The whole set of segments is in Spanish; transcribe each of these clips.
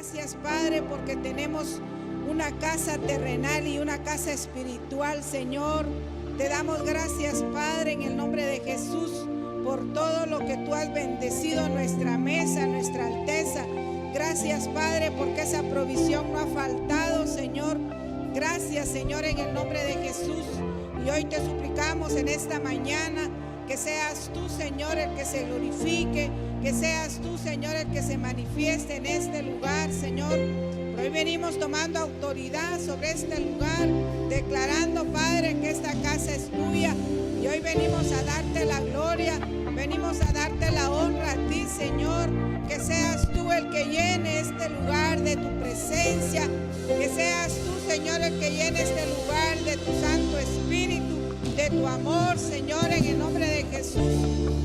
gracias, Padre, porque tenemos una casa terrenal y una casa espiritual, Señor. Te damos gracias, Padre, en el nombre de Jesús, por todo lo que tú has bendecido nuestra mesa, nuestra alteza. Gracias, Padre, porque esa provisión no ha faltado, Señor. Gracias, Señor, en el nombre de Jesús. Y hoy te suplicamos en esta mañana que seas tú, Señor, el que se glorifique, que seas tú, Señor, el que se manifieste en este lugar, Señor. Hoy venimos tomando autoridad sobre este lugar, declarando, Padre, que esta casa es tuya. Y hoy venimos a darte la gloria, venimos a darte la honra a ti, Señor. Que seas tú el que llene este lugar de tu presencia, que seas tú, Señor, el que llene este lugar de tu Santo Espíritu, de tu amor, Señor, en el nombre de Jesús.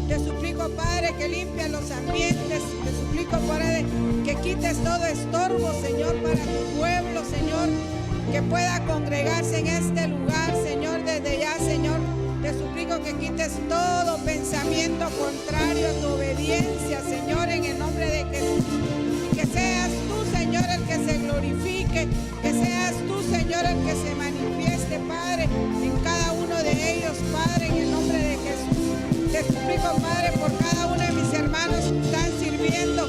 Te suplico, Padre, que limpies los ambientes. Te suplico, Padre, que quites todo estorbo, Señor, para tu pueblo, Señor, que pueda congregarse en este lugar, Señor, desde ya, Señor. Te suplico que quites todo pensamiento contrario a tu obediencia, Señor, en el nombre de Jesús. Y que seas tú, Señor, el que se glorifique, que seas tú, Señor, el que se manifieste, Padre, en cada uno de ellos, Padre, en el nombre de Jesús. Te suplico, Padre, por cada uno de mis hermanos que están sirviendo,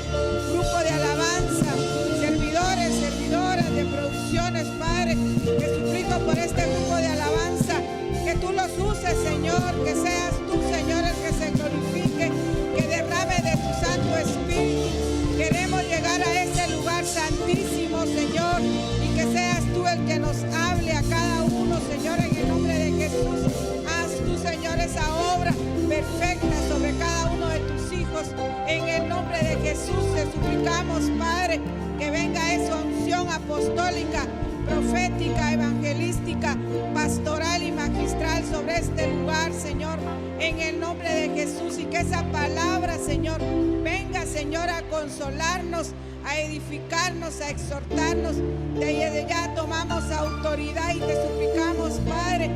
grupo de alabanza, servidores, servidoras de producciones, Padre. Te suplico por este grupo de alabanza, que tú los uses, Señor, que seas tú, Señor, el que se glorifique, que derrame de tu Santo Espíritu. Queremos llegar a ese lugar santísimo, Señor, y que seas tú el que nos hable a cada uno, Señor, en el nombre de Jesús. Haz tú, Señor, esa obra perfecta sobre cada uno de tus hijos. En el nombre de Jesús te suplicamos, Padre, que venga esa unción apostólica, profética, evangelística, pastoral y magistral sobre este lugar, Señor, en el nombre de Jesús. Y que esa palabra, Señor, venga, Señor, a consolarnos, a edificarnos, a exhortarnos. Desde ya tomamos autoridad y te suplicamos, Padre,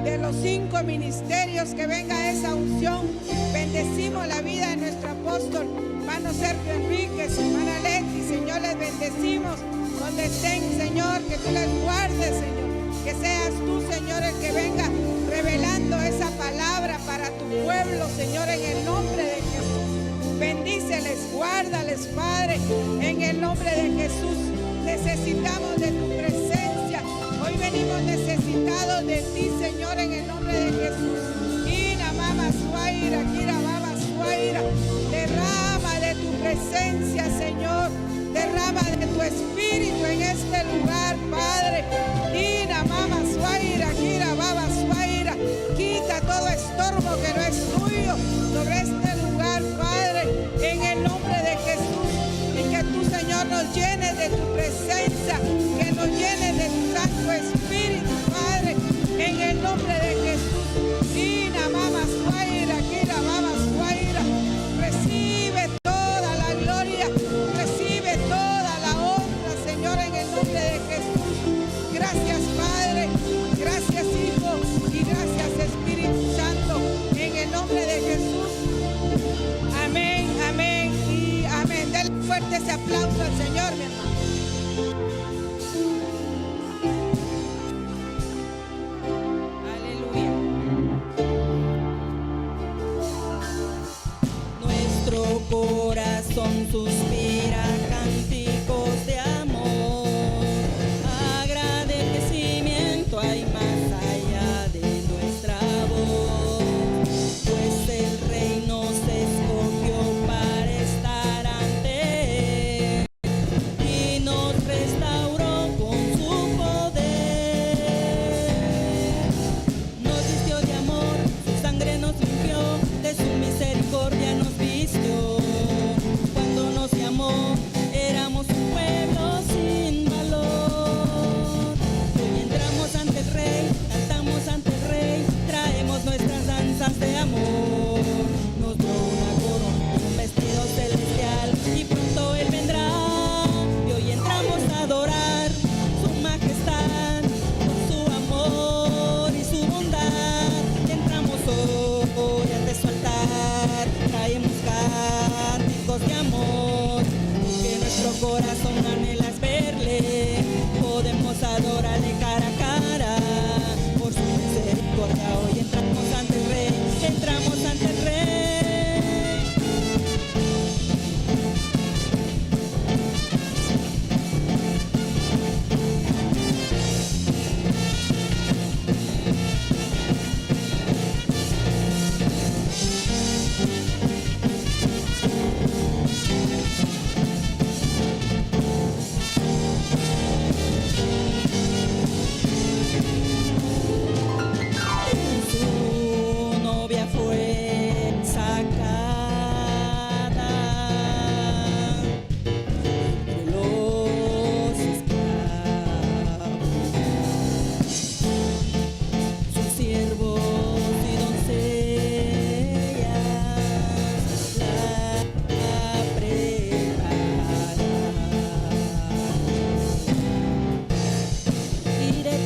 de los 5 ministerios, que venga esa unción. Bendecimos la vida de nuestro apóstol, hermano Sergio Enríquez, hermana Leti, Señor, les bendecimos donde estén, Señor, que tú les guardes, Señor, que seas tú, Señor, el que venga revelando esa palabra para tu pueblo, Señor, en el nombre de Jesús. Bendíceles, guárdales, Padre, en el nombre de Jesús. Necesitamos de tu presencia. Hoy venimos necesitados de ti, Señor, en el nombre de Jesús. Ira, mama, suaira, kira, mama, suaira. Derrama de tu presencia, Señor. Derrama de tu espíritu en este lugar, Padre. Ira, mama, suaira, kira, baba, suaira. Quita todo estorbo que no es tuyo sobre este lugar, Padre, en el nombre de Jesús. Y que tú, Señor, nos llenes de tu presencia, que nos llenes de tu Santo Espíritu, Padre, en el nombre de Jesús. Ira, mama, suaira, kira, baba, suaira. Recibe toda la gloria, recibe toda la honra, Señor, en el nombre de Jesús. Gracias, Padre, gracias, Hijo, y gracias, Espíritu Santo, en el nombre de Jesús. Amén, amén y amén. Denle fuerte ese aplauso al Señor, mi hermano. Aleluya. Nuestro corazón suspira cánticos de amor, agradecimiento hay más allá de nuestra voz, pues el Rey nos escogió para estar ante Él.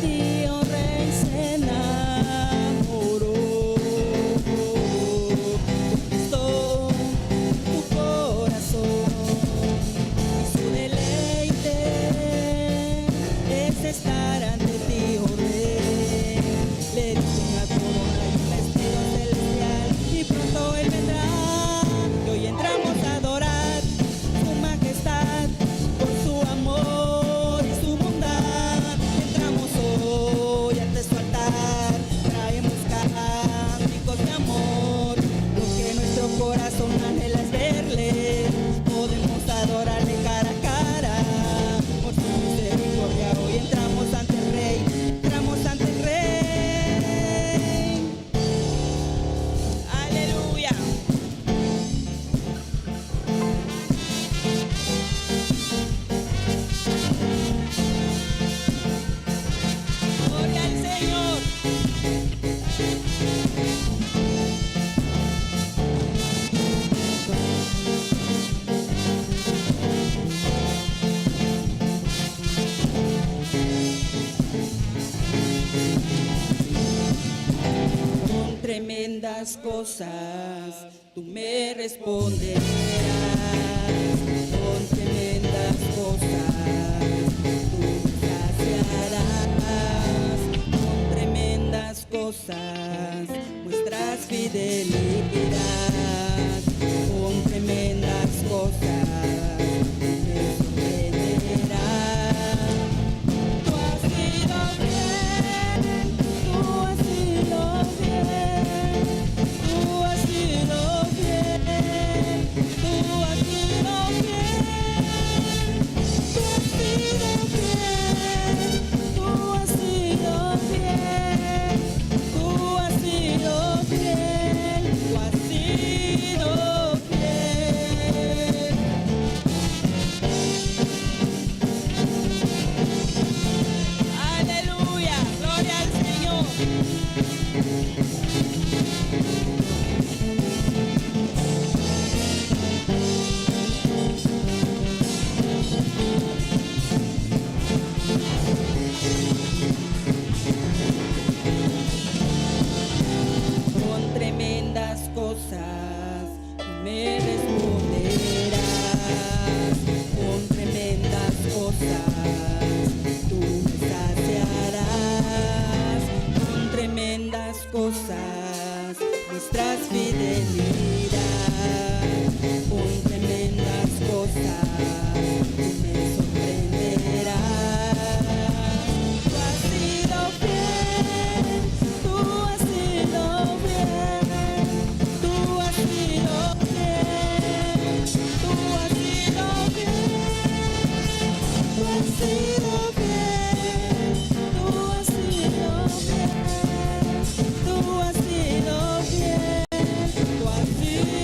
ti, oh Rey, se enamoró. Conquistó tu corazón y su deleite es estar ante ti, oh Rey. Le diste una corona y un vestido celestial y pronto Él vendrá. Y hoy entramos a adorar su majestad por su amor y su bondad. Entramos hoy ante su altar, traemos cánticos de amor. Lo que nuestro corazón anhela es verle, podemos adorarle cara a cara. Por su misericordia hoy entramos ante el Rey, entramos ante el Rey. Aleluya. Gloria al Señor. Con tremendas cosas tú me responderás. Con tremendas cosas tú me saciarás. Con tremendas cosas muestras fidelidad. Con tremendas cosas tú me sorprenderás. Tú has sido fiel, tú has sido fiel, tú has sido fiel, tú has sido fiel, tú has sido fiel, tú has sido fiel, tú has sido fiel, tú has sido fiel. Aleluya, gloria al Señor. Con tremendas cosas tú me responderás. Con tremendas cosas tú me saciarás. Con tremendas cosas muestras fidelidad. Con tremendas cosas tú me sorprenderás. Tú has sido fiel, tú has sido fiel, tú has sido fiel, tú has sido fiel, tú has sido fiel, tú has sido fiel, tú has sido fiel, tú has sido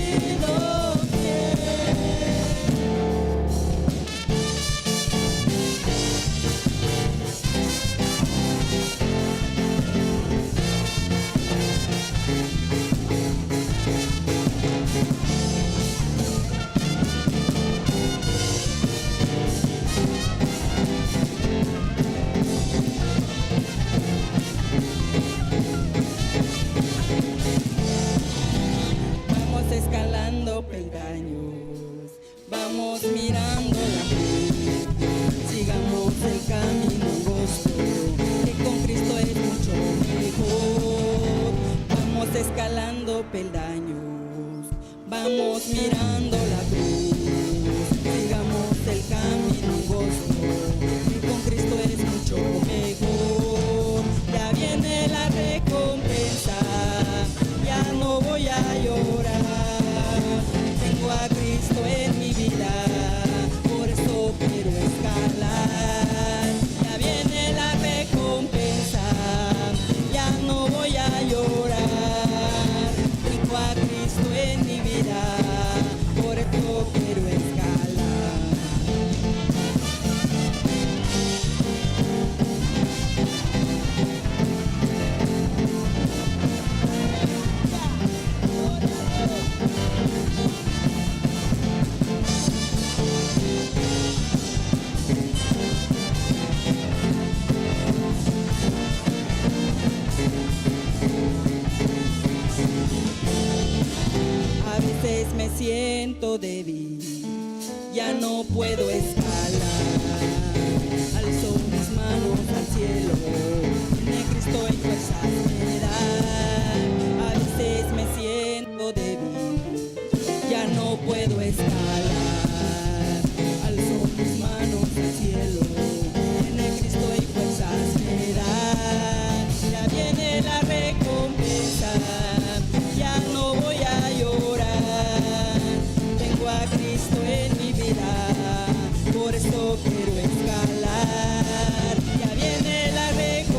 Vamos escalando peldaños, vamos mirando la cruz, sigamos el camino angosto, que con Cristo es mucho mejor. Vamos escalando peldaños, vamos mirando la cruz, sigamos el camino angosto, que con Cristo es mucho mejor. Ya viene la recompensa, ya no voy a llorar. Tengo a Cristo en mi vida, por eso quiero escalar. Ya viene la recompensa, ya no voy a llorar. Tengo a Cristo en mi vida, por siento débil, ya no puedo escalar. Alzo mis manos al cielo, en Cristo hay fuerzas me dan. A veces me siento débil, ya no puedo escalar. Alzo mis manos al cielo, en Cristo hay fuerzas me dan. Ya viene la recompensa, ya no voy a llorar. Tengo a Cristo en mi vida, por eso quiero escalar. Ya viene la recompensa.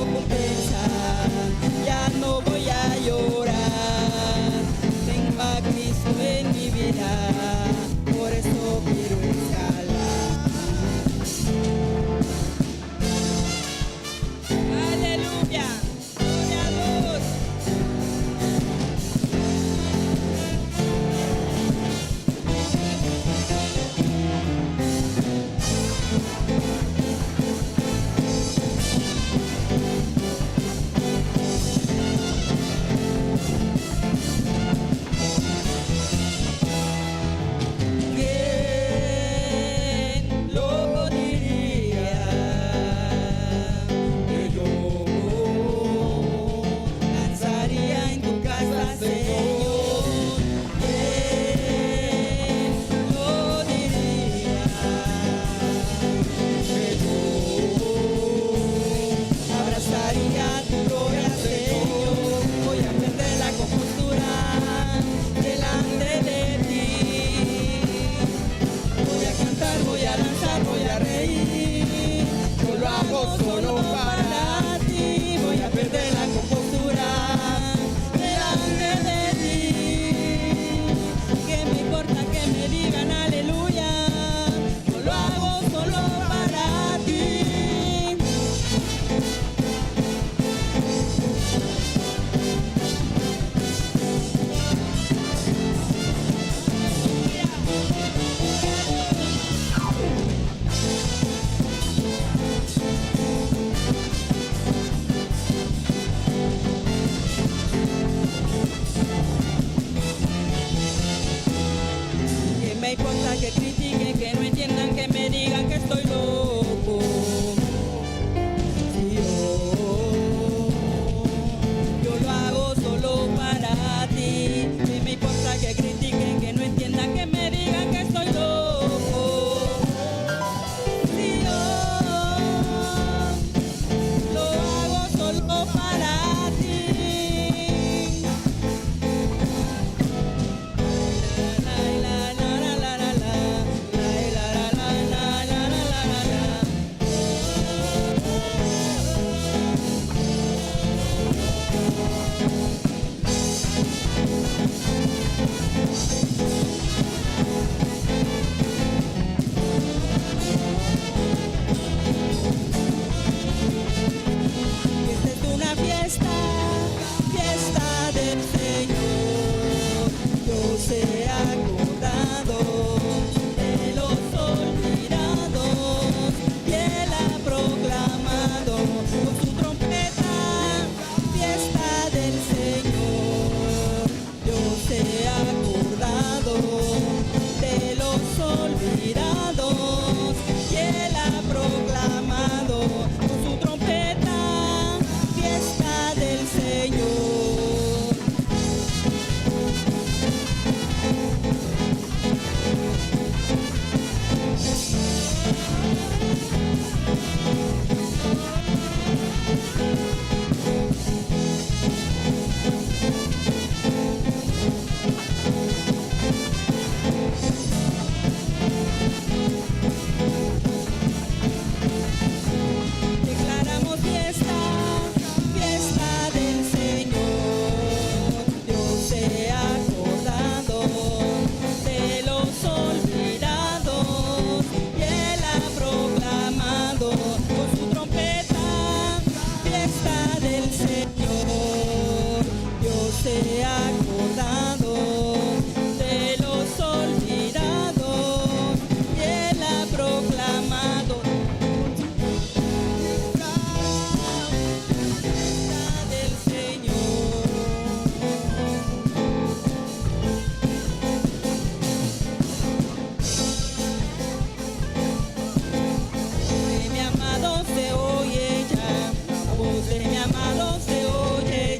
llamado se oye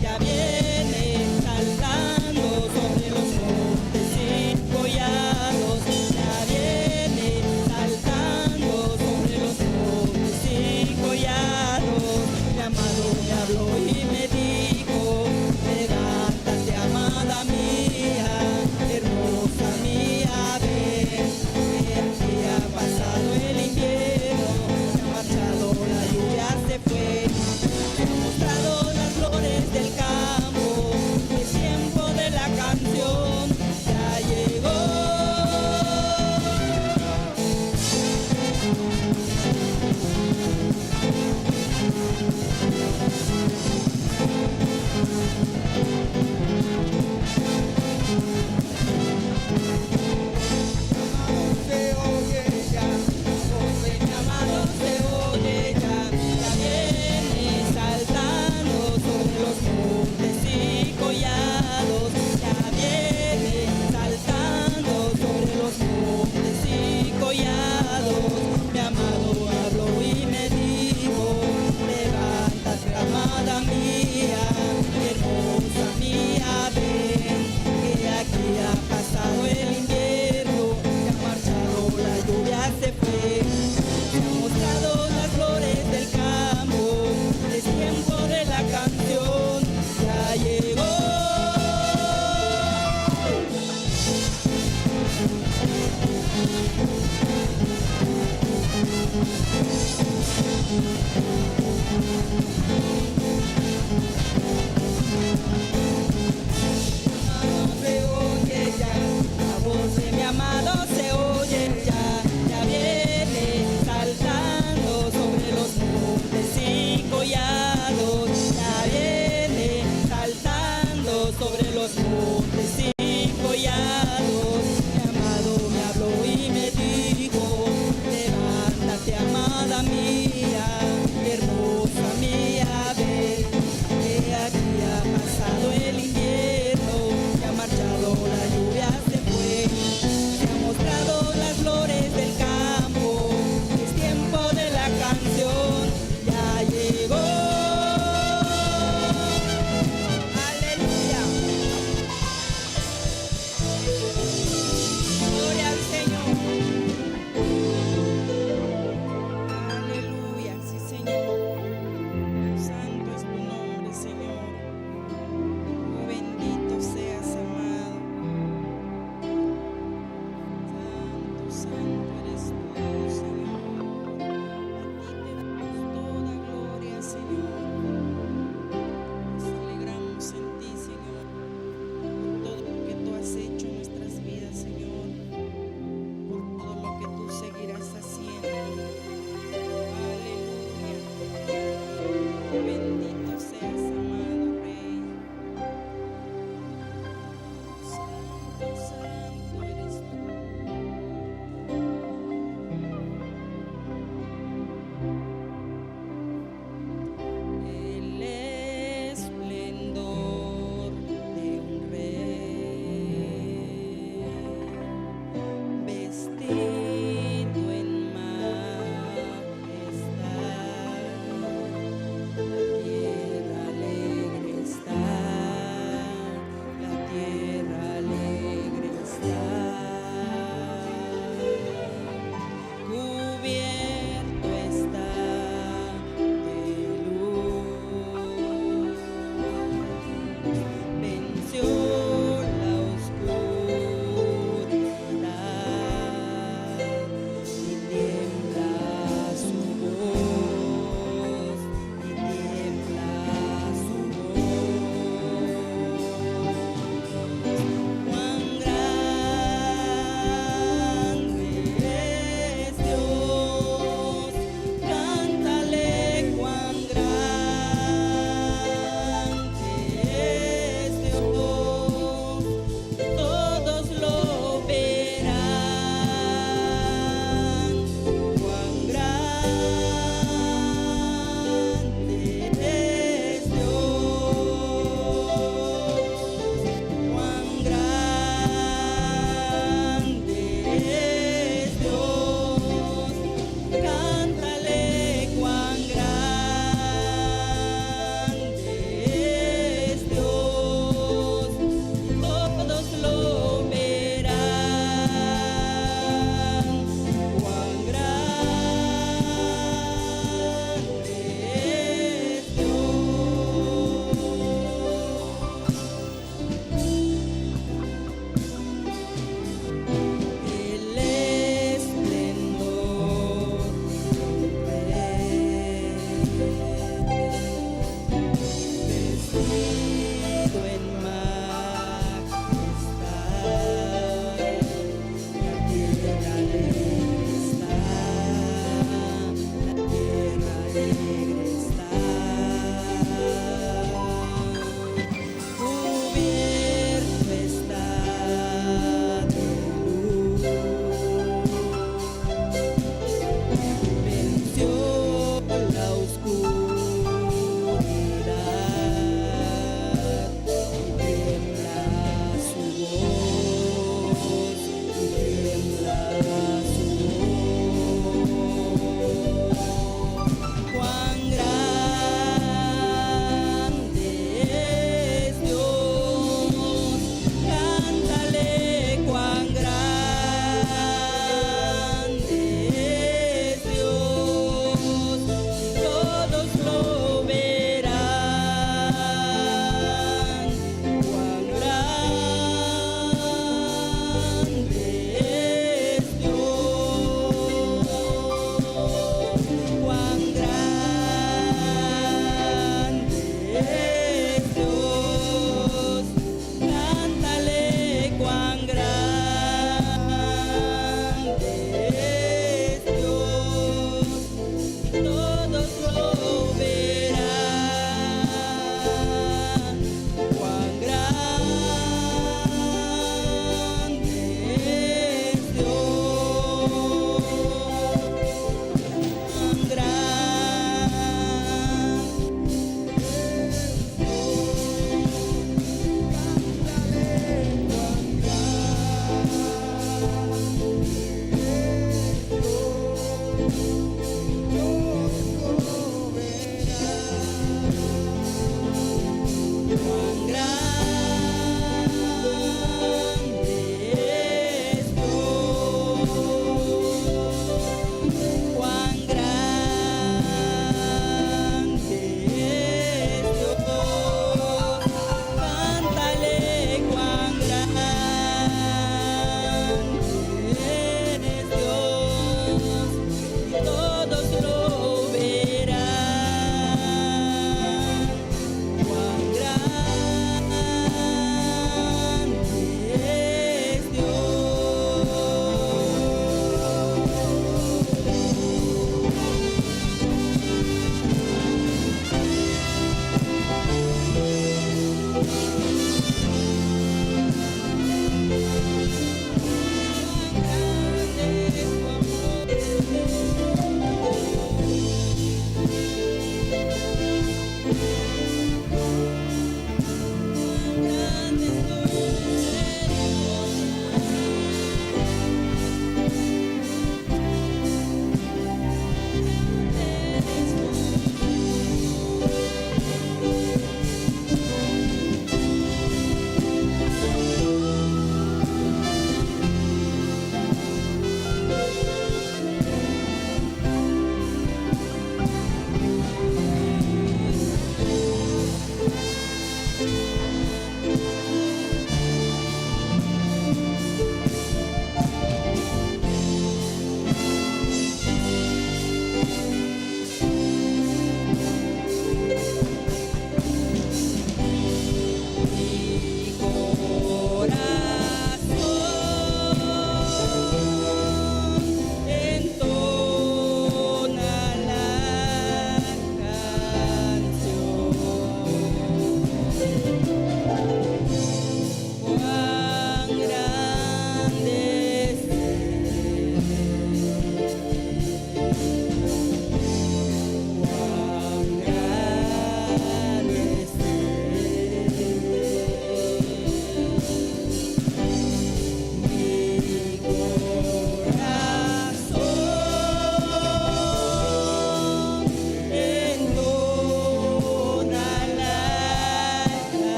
ya viene saltando sobre los montes y collados, ya viene saltando sobre los montes y collados. Mi amado me habló y me dijo, levántate, amada mía, hermosa mía, ven, que ha pasado el invierno, se ha marchado, la lluvia se fue, quiero mostrar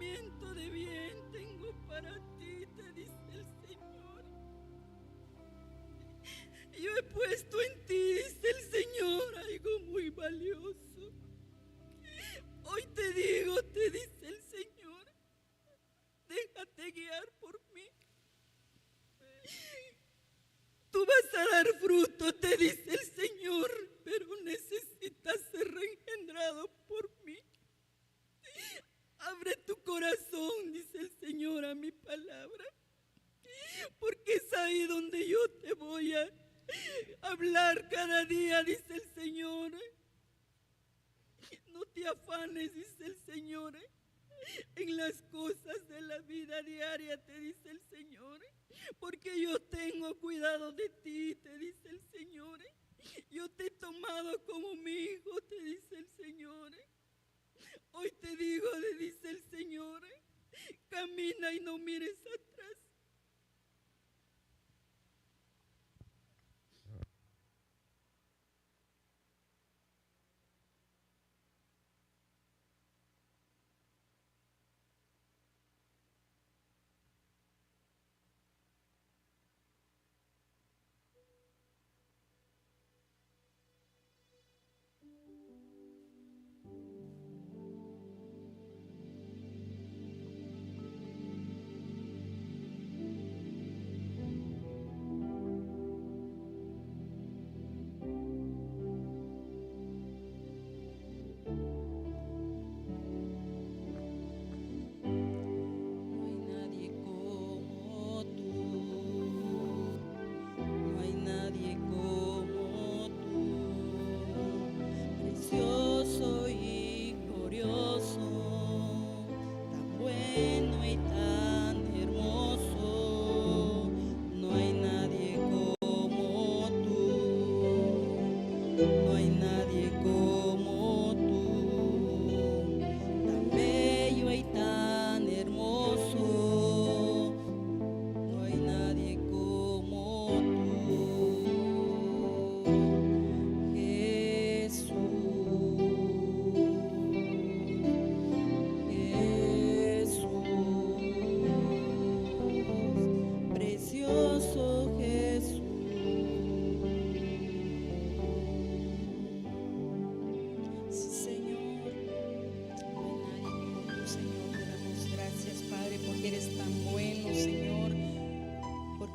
pensamiento de bien tengo para ti, te dice el Señor. Yo he puesto en ti, dice el Señor, algo muy valioso. Hoy te digo, te dice el Señor, déjate guiar por mí. Tú vas a dar fruto, te dice el Señor, pero necesitas ser reengendrado por mí. Abre tu corazón, dice el Señor, a mi palabra, porque es ahí donde yo te voy a hablar cada día, dice el Señor. No te afanes, dice el Señor, en las cosas de la vida diaria, te dice el Señor, porque yo tengo cuidado de ti, te dice el Señor. Yo te he tomado como mi hijo, te dice el Señor. Hoy te digo, te dice el Señor, camina y no mires atrás.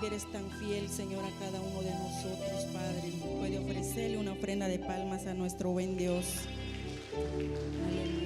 Eres tan fiel, Señor, a cada uno de nosotros, Padre. Puede ofrecerle una ofrenda de palmas a nuestro buen Dios. Aleluya.